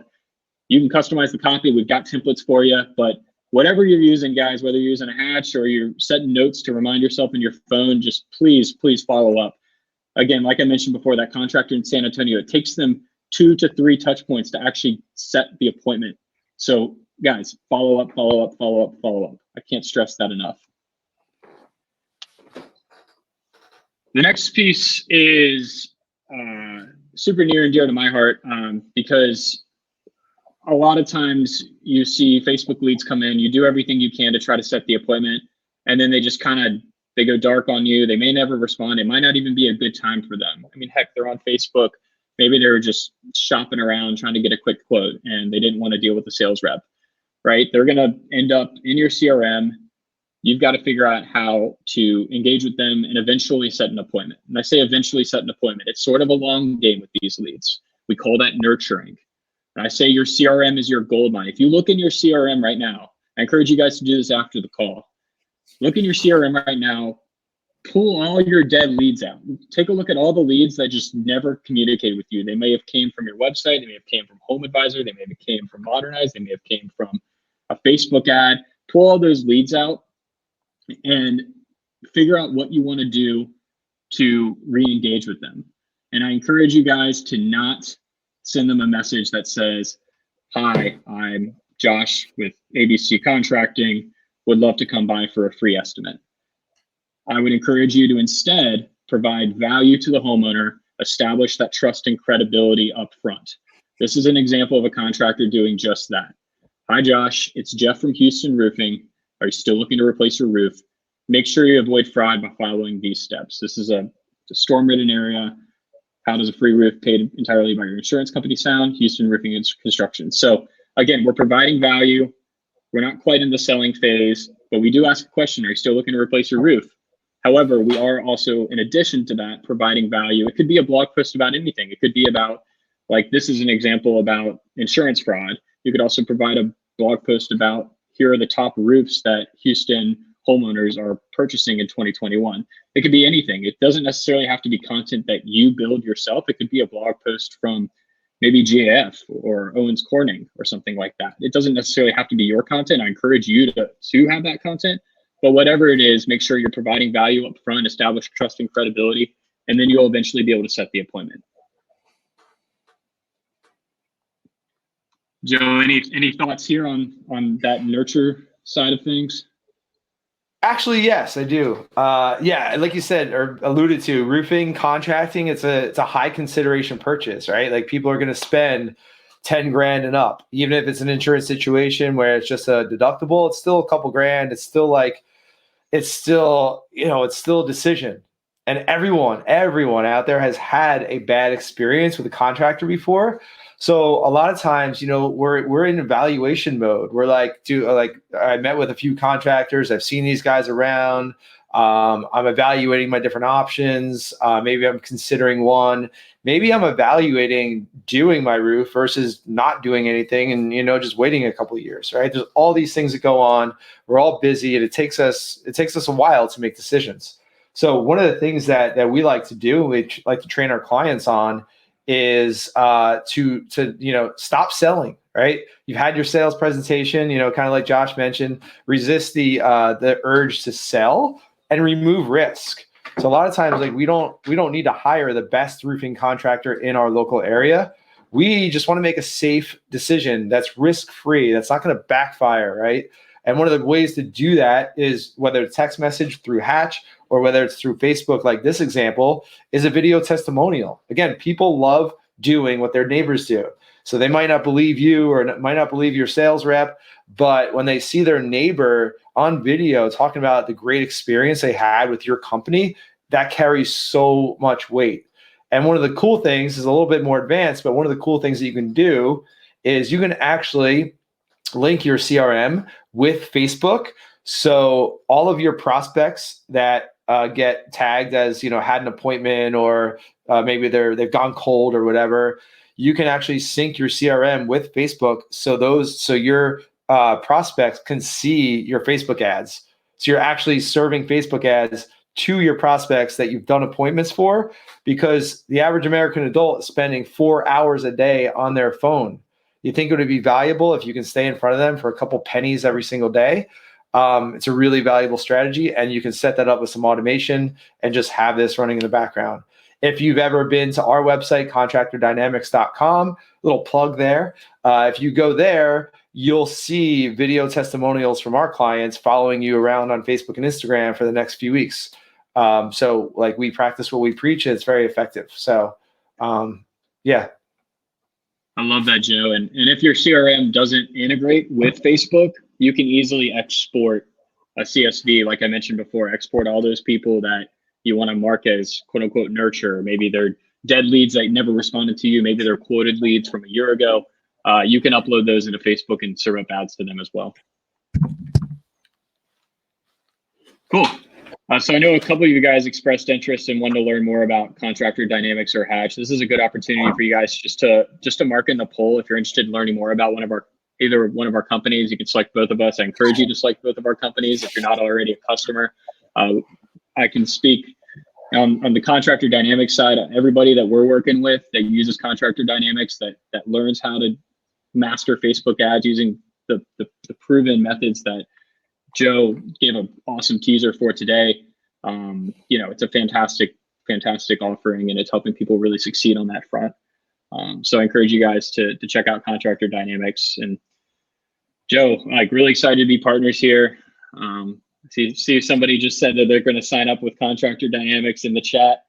You can customize the copy. We've got templates for you, but whatever you're using, guys, whether you're using a Hatch or you're setting notes to remind yourself in your phone, just please follow up. Again, like I mentioned before, that contractor in San Antonio, it takes them 2 to 3 touch points to actually set the appointment. So guys, follow up. I can't stress that enough. The next piece is super near and dear to my heart because a lot of times you see Facebook leads come in, you do everything you can to try to set the appointment, and then they just they go dark on you. They may never respond. It might not even be a good time for them. I mean, heck, they're on Facebook. Maybe they're just shopping around trying to get a quick quote and they didn't want to deal with the sales rep, right? They're going to end up in your CRM. You've got to figure out how to engage with them and eventually set an appointment. And I say eventually set an appointment. It's sort of a long game with these leads. We call that nurturing. And I say your CRM is your gold mine. If you look in your CRM right now, I encourage you guys to do this after the call. Look in your CRM right now, pull all your dead leads out. Take a look at all the leads that just never communicated with you. They may have came from your website. They may have came from Home Advisor. They may have came from Modernize. They may have came from a Facebook ad. Pull all those leads out and figure out what you want to do to re-engage with them. And I encourage you guys to not send them a message that says, "Hi, I'm Josh with ABC Contracting. Would love to come by for a free estimate." I would encourage you to instead provide value to the homeowner, establish that trust and credibility up front. This is an example of a contractor doing just that. "Hi, Josh, it's Jeff from Houston Roofing. Are you still looking to replace your roof? Make sure you avoid fraud by following these steps. This is a storm-ridden area. How does a free roof paid entirely by your insurance company sound? Houston Roofing and Construction." So again, we're providing value. We're not quite in the selling phase, but we do ask a question: are you still looking to replace your roof? However, we are also, in addition to that, providing value. It could be a blog post about anything. It could be about, like this is an example about insurance fraud. You could also provide a blog post about, here are the top roofs that Houston homeowners are purchasing in 2021. It could be anything. It doesn't necessarily have to be content that you build yourself. It could be a blog post from maybe GAF or Owens Corning or something like that. It doesn't necessarily have to be your content. I encourage you to have that content, but whatever it is, make sure you're providing value up front, establish trust and credibility, and then you'll eventually be able to set the appointment. Joe, any thoughts here on that nurture side of things? Actually, yes, I do. Yeah, like you said or alluded to, roofing, contracting, it's a high consideration purchase, right? Like people are going to spend 10 grand and up, even if it's an insurance situation where it's just a deductible, it's still a couple grand. It's still it's still a decision. And everyone out there has had a bad experience with a contractor before. So a lot of times, we're in evaluation mode. We're like, I met with a few contractors. I've seen these guys around. I'm evaluating my different options. Maybe I'm considering one. Maybe I'm evaluating doing my roof versus not doing anything and, just waiting a couple of years, right? There's all these things that go on. We're all busy and it takes us a while to make decisions. So one of the things that we like to do, we like to train our clients on is to stop selling, right? You've had your sales presentation, kind of like Josh mentioned, resist the urge to sell and remove risk. So a lot of times, like we don't need to hire the best roofing contractor in our local area. We just want to make a safe decision that's risk-free, that's not going to backfire, right? And one of the ways to do that is whether it's text message through Hatch or whether it's through Facebook, like this example, is a video testimonial. Again, people love doing what their neighbors do. So they might not believe you or might not believe your sales rep, but when they see their neighbor on video talking about the great experience they had with your company, that carries so much weight. And one of the cool things is a little bit more advanced, but one of the cool things that you can do is you can actually link your CRM with Facebook. So all of your prospects that get tagged as, had an appointment or maybe they've gone cold or whatever, you can actually sync your CRM with Facebook. So your prospects can see your Facebook ads. So you're actually serving Facebook ads to your prospects that you've done appointments for, because the average American adult is spending 4 hours a day on their phone. You think it would be valuable if you can stay in front of them for a couple pennies every single day? It's a really valuable strategy, and you can set that up with some automation and just have this running in the background. If you've ever been to our website, contractordynamics.com, little plug there. If you go there, you'll see video testimonials from our clients following you around on Facebook and Instagram for the next few weeks. So like we practice what we preach, and it's very effective. So yeah. I love that, Joe. And if your CRM doesn't integrate with Facebook, you can easily export a CSV, like I mentioned before, export all those people that you want to mark as quote unquote nurture. Maybe they're dead leads that never responded to you. Maybe they're quoted leads from a year ago. You can upload those into Facebook and serve up ads to them as well. Cool. So I know a couple of you guys expressed interest and wanted to learn more about Contractor Dynamics or Hatch. This is a good opportunity for you guys just to mark in the poll. If you're interested in learning more about either one of our companies, you can select both of us. I encourage you to select both of our companies if you're not already a customer. I can speak on the Contractor Dynamics side. Everybody that we're working with that uses Contractor Dynamics, that learns how to master Facebook ads using the proven methods that Joe gave an awesome teaser for today. It's a fantastic offering, and it's helping people really succeed on that front. So I encourage you guys to check out Contractor Dynamics. And Joe, really excited to be partners here. See somebody just said that they're going to sign up with Contractor Dynamics in the chat.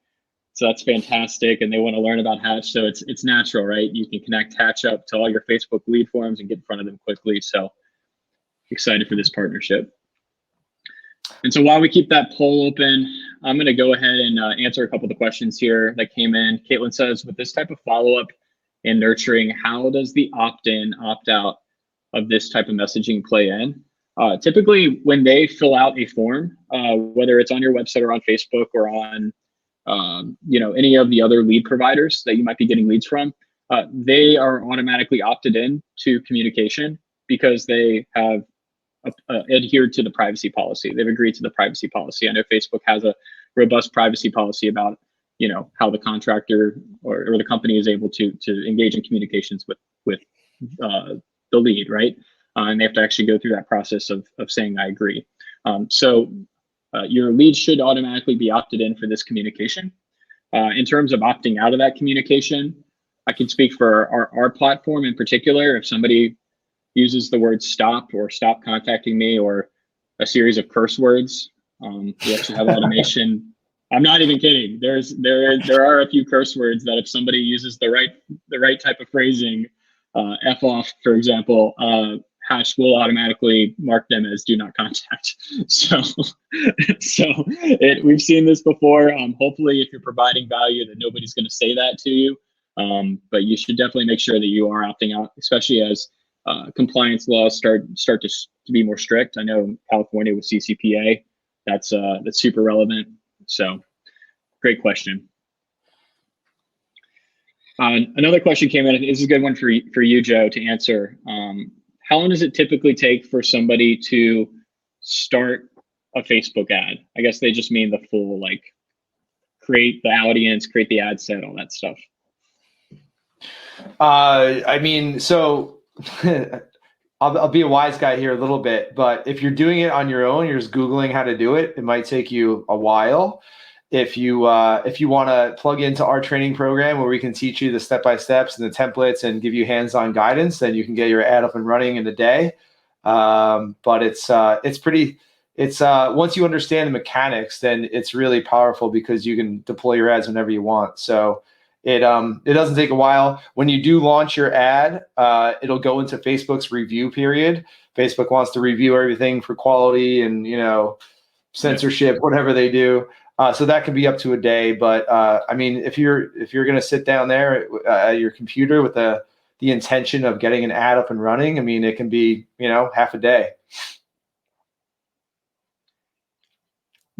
So that's fantastic. And they want to learn about Hatch. So it's natural, right? You can connect Hatch up to all your Facebook lead forms and get in front of them quickly. So excited for this partnership. And so while we keep that poll open, I'm going to go ahead and answer a couple of the questions here that came in. Caitlin says, with this type of follow-up and nurturing, how does the opt-in, opt-out of this type of messaging play in? Typically, when they fill out a form, whether it's on your website or on Facebook or on any of the other lead providers that you might be getting leads from, they are automatically opted in to communication because they have adhered to the privacy policy. They've agreed to the privacy policy. I know Facebook has a robust privacy policy about, how the contractor or the company is able to engage in communications with the lead, right? And they have to actually go through that process of saying I agree. So your lead should automatically be opted in for this communication. In terms of opting out of that communication, I can speak for our platform in particular. If somebody uses the word stop or stop contacting me or a series of curse words, we actually have automation. I'm not even kidding. There are a few curse words that if somebody uses the right type of phrasing, F off, for example, Hash will automatically mark them as do not contact. So we've seen this before. Hopefully, if you're providing value, that nobody's going to say that to you. But you should definitely make sure that you are opting out, especially as compliance laws start to be more strict. I know California with CCPA, that's super relevant. So, great question. Another question came in. This is a good one for you, Joe, to answer. How long does it typically take for somebody to start a Facebook ad? I guess they just mean the full, like, create the audience, create the ad set, all that stuff. I mean, so I'll be a wise guy here a little bit, but if you're doing it on your own, you're just Googling how to do it, it might take you a while. If you want to plug into our training program where we can teach you the step-by-steps and the templates and give you hands-on guidance, then you can get your ad up and running in a day. But it's once you understand the mechanics, then it's really powerful because you can deploy your ads whenever you want. So it doesn't take a while. When you do launch your ad, it'll go into Facebook's review period. Facebook wants to review everything for quality and, censorship, whatever they do. So that can be up to a day. But I mean, if you're going to sit down there at your computer with the intention of getting an ad up and running, I mean, it can be, half a day.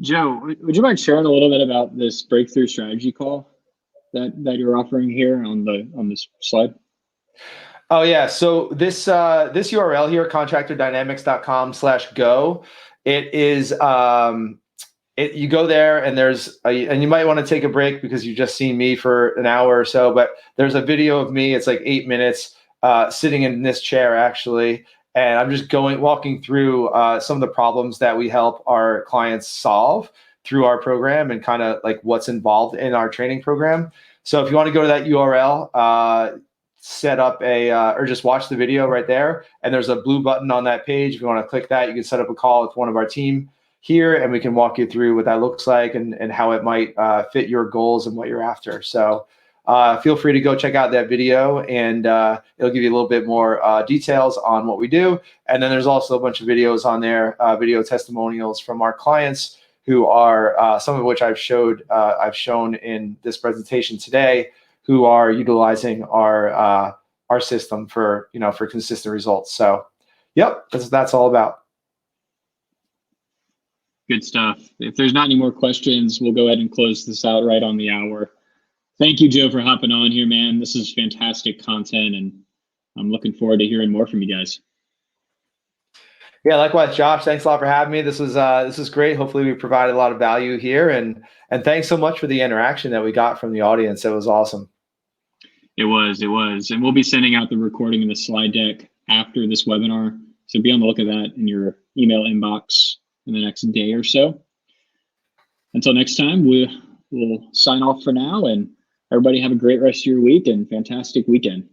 Joe, would you mind sharing a little bit about this breakthrough strategy call that you're offering here on this slide? Oh yeah. So this URL here, contractordynamics.com/go, it is you go there and and you might want to take a break because you've just seen me for an hour or so, but there's a video of me. It's like 8 minutes sitting in this chair actually. And I'm just walking through some of the problems that we help our clients solve through our program and kind of like what's involved in our training program. So if you want to go to that URL, set up or just watch the video right there. And there's a blue button on that page. If you want to click that, you can set up a call with one of our team here and we can walk you through what that looks like and how it might fit your goals and what you're after. So feel free to go check out that video and it'll give you a little bit more details on what we do. And then there's also a bunch of videos on there, video testimonials from our clients who are some of which I've shown in this presentation today, who are utilizing our system for consistent results. So, yep, that's all about. Good stuff. If there's not any more questions, we'll go ahead and close this out right on the hour. Thank you, Joe, for hopping on here, man. This is fantastic content, and I'm looking forward to hearing more from you guys. Yeah, likewise, Josh. Thanks a lot for having me. This is great. Hopefully, we provided a lot of value here, and thanks so much for the interaction that we got from the audience. It was awesome. It was, and we'll be sending out the recording of the slide deck after this webinar. So be on the look at that in your email inbox in the next day or so. Until next time, we'll sign off for now, and everybody have a great rest of your week and fantastic weekend.